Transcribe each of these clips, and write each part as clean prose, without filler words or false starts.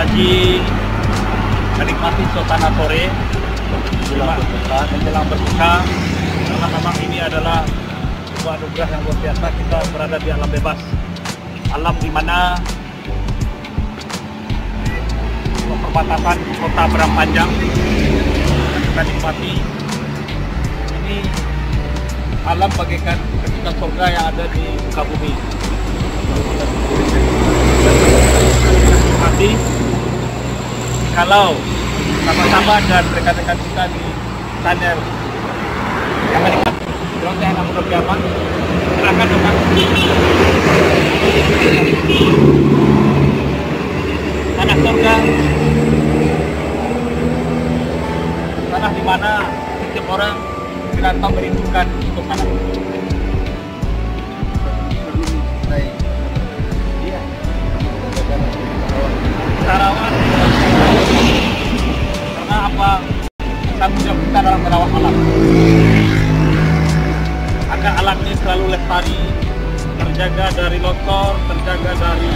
lagi menikmati suasana sore menjelang berbuka, karena memang ini adalah sebuah anugerah yang luar biasa. Kita berada di alam bebas, alam di mana perbatasan kota Padang Panjang yang kita nikmati. Ini alam bagaikan kejutan surga yang ada di muka bumi. Nanti kalau sama-sama dan rekan-rekan kita di channel yang mendekat Celoteh Anak Muda Priaman, silakan datang tanah surga, tanah di mana setiap orang dirantau merindukan untuk tanah. Sarawak, karena apa? Tanggung jawab kita dalam merawat alam, agar alam ini selalu lestari, terjaga dari longsor, terjaga dari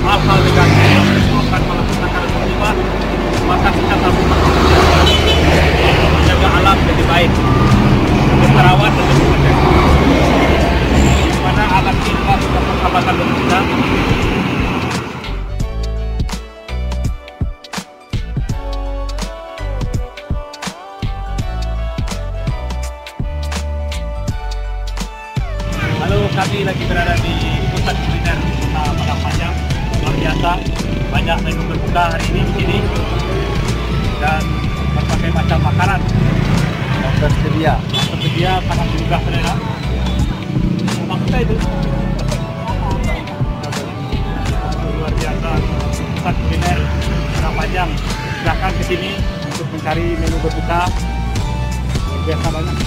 hal-hal negatif yang menimbulkan malapetaka dan musibah. Maka kita harus menjaga alam jadi baik, terawat dan dijaga. Di mana alam ini selalu bersahabatan dengan kita. Kami lagi berada di pusat kuliner kota Padang Panjang. Luar biasa, banyak menu berbuka hari ini di sini dan berbagai macam makanan yang tersedia sangat juga selera. Maksudnya itu luar biasa, pusat kuliner Padang Panjang. Silahkan ke sini untuk mencari menu berbuka, luar biasa banyak.